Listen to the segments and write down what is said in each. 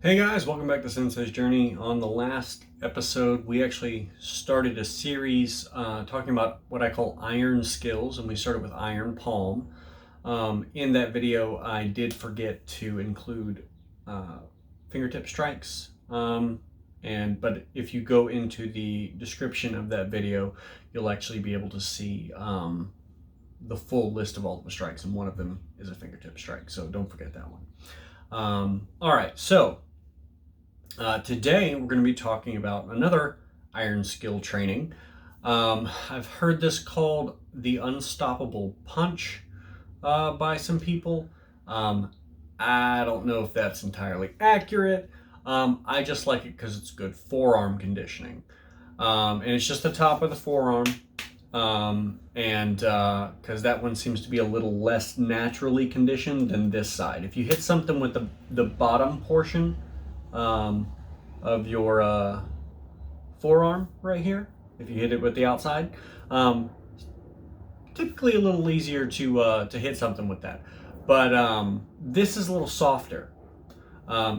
Hey guys, welcome back to Sensei's Journey. On the last episode, we actually started a series talking about what I call iron skills, and we started with iron palm. In that video, I did forget to include fingertip strikes. But if you go into the description of that video, you'll actually be able to see the full list of all the strikes, and one of them is a fingertip strike, so don't forget that one. All right, so today we're going to be talking about another iron skill training. I've heard this called the unstoppable punch by some people. I don't know if that's entirely accurate. I just like it because it's good forearm conditioning. And it's just the top of the forearm. And because that one seems to be a little less naturally conditioned than this side. If you hit something with the bottom portion of your forearm right here, if you hit it with the outside, typically a little easier to hit something with that. But this is a little softer.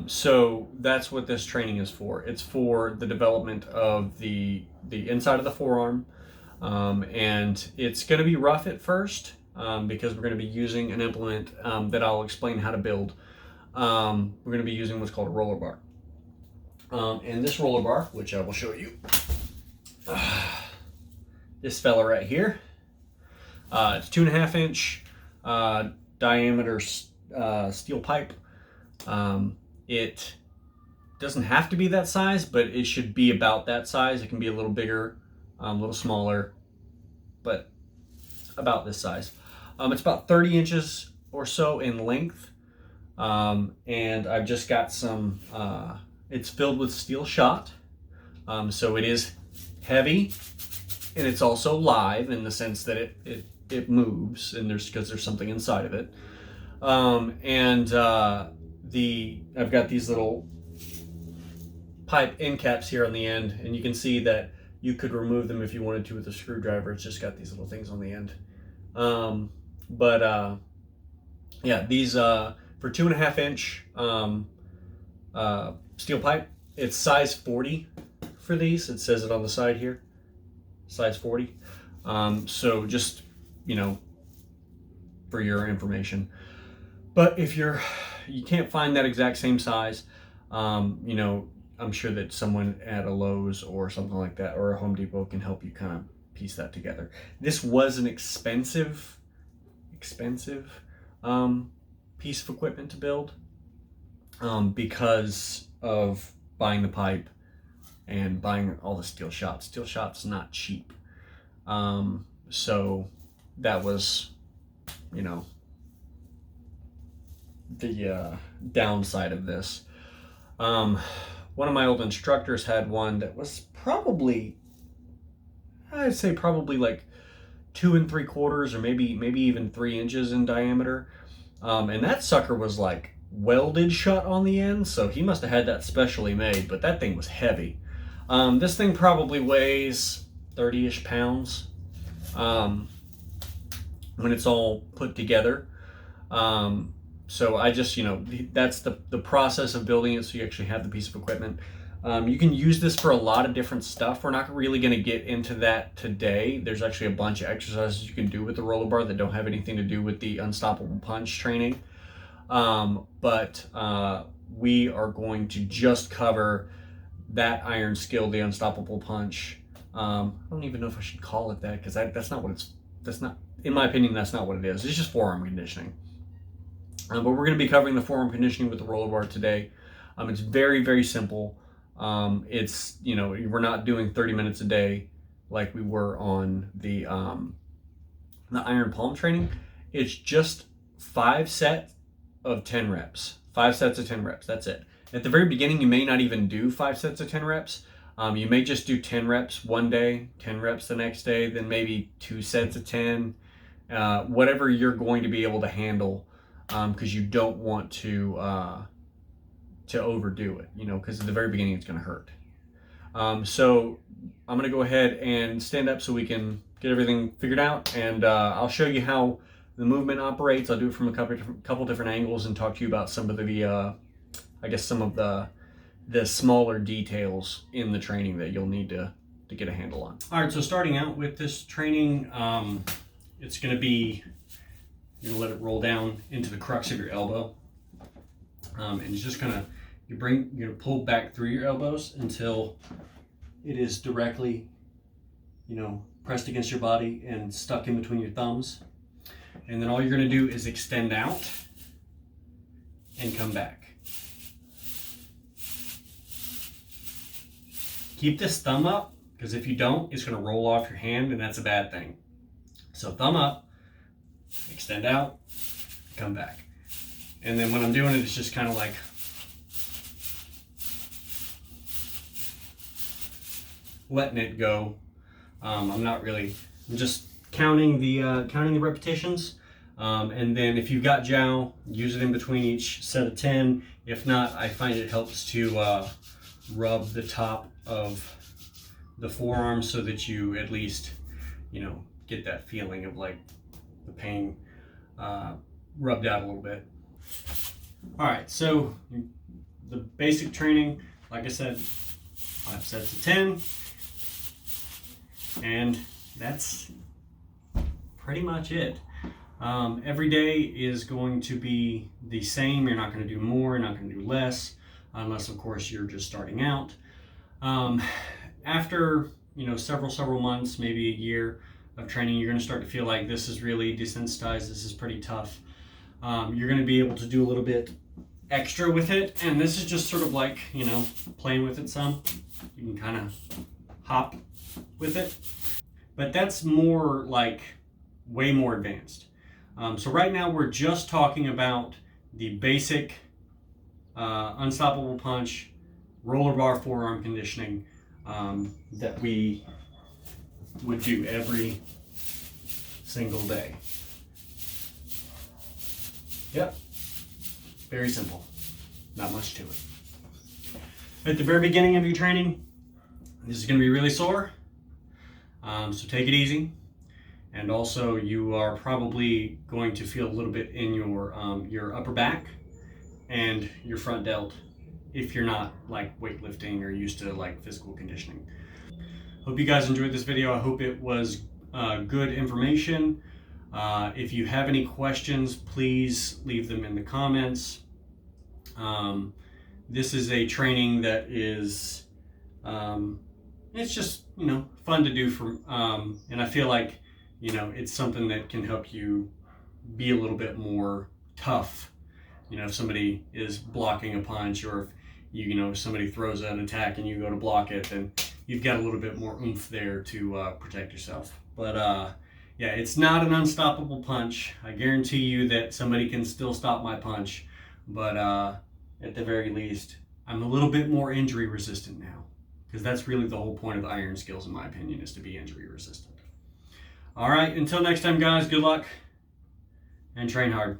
So that's what this training is for. It's for the development of the inside of the forearm. And it's going to be rough at first because we're going to be using an implement that I'll explain how to build. We're going to be using what's called a roller bar. And this roller bar, which I will show you, this fella right here, it's 2.5 inch diameter steel pipe. It doesn't have to be that size, but it should be about that size. It can be a little bigger, a little smaller, but about this size. It's about 30 inches or so in length. And I've just got some, it's filled with steel shot. So it is heavy, and it's also live in the sense that it moves, and because there's something inside of it. I've got these little pipe end caps here on the end, and you can see that you could remove them if you wanted to with a screwdriver. It's just got these little things on the end. Yeah, these for 2.5 inch steel pipe, it's size 40 for these. It says it on the side here, size 40. So just, for your information. But if you can't find that exact same size, I'm sure that someone at a Lowe's or something like that, or a Home Depot, can help you kind of piece that together. This was an expensive piece of equipment to build because of buying the pipe and buying all the steel shot. Steel shot's not cheap. So that was, the downside of this. One of my old instructors had one that was I'd say probably like 2 3/4 or maybe even 3 inches in diameter. And that sucker was like welded shut on the end, so he must have had that specially made, but that thing was heavy. This thing probably weighs 30-ish pounds when it's all put together. So I just, that's the process of building it, so you actually have the piece of equipment. You can use this for a lot of different stuff. We're not really going to get into that today. There's actually a bunch of exercises you can do with the roller bar that don't have anything to do with the unstoppable punch training. But we are going to just cover that iron skill, the unstoppable punch. I don't even know if I should call it that, because that's not, in my opinion, that's not what it is. It's just forearm conditioning. But we're going to be covering the forearm conditioning with the roller bar today. It's very, very simple. It's, we're not doing 30 minutes a day like we were on the iron palm training. It's just 5 sets of 10 reps. 5 sets of 10 reps. That's it. At the very beginning, you may not even do 5 sets of 10 reps. You may just do 10 reps one day, 10 reps the next day, then maybe 2 sets of 10, whatever you're going to be able to handle. Because you don't want to overdo it, because at the very beginning it's going to hurt. So I'm going to go ahead and stand up so we can get everything figured out, and I'll show you how the movement operates. I'll do it from a couple different angles and talk to you about some of the I guess, some of the smaller details in the training that you'll need to get a handle on. All right, so starting out with this training, it's going to be, you're going to let it roll down into the crux of your elbow, and it's just going to, you're going to pull back through your elbows until it is directly, pressed against your body and stuck in between your thumbs. And then all you're going to do is extend out and come back. Keep this thumb up, because if you don't, it's going to roll off your hand, and that's a bad thing. So thumb up, extend out, come back. And then when I'm doing it, it's just kind of like letting it go. I'm just counting the repetitions. And then if you've got jowl, use it in between each set of 10. If not, I find it helps to rub the top of the forearm so that you at least, get that feeling of like the pain rubbed out a little bit. All right, so the basic training, like I said, 5 sets of 10, and that's pretty much it. Every day is going to be the same. You're not going to do more, you're not going to do less, unless of course you're just starting out. After several months, maybe a year of training, you're going to start to feel like this is really desensitized, this is pretty tough. You're going to be able to do a little bit extra with it, and this is just sort of like playing with it some. You can kind of hop with it, but that's more like way more advanced. So right now we're just talking about the basic unstoppable punch, roller bar forearm conditioning that we would do every single day. Yep, very simple, not much to it. At the very beginning of your training, this is going to be really sore, so take it easy. And also you are probably going to feel a little bit in your upper back and your front delt if you're not like weightlifting or used to like physical conditioning. Hope you guys enjoyed this video. I hope it was good information. If you have any questions, please leave them in the comments. This is a training that is, it's just, fun to do and I feel like, it's something that can help you be a little bit more tough. If somebody is blocking a punch, or if somebody throws an attack and you go to block it, then you've got a little bit more oomph there to protect yourself. But yeah, it's not an unstoppable punch. I guarantee you that somebody can still stop my punch, but at the very least, I'm a little bit more injury resistant now, because that's really the whole point of iron skills, in my opinion, is to be injury resistant. All right, until next time, guys, good luck and train hard.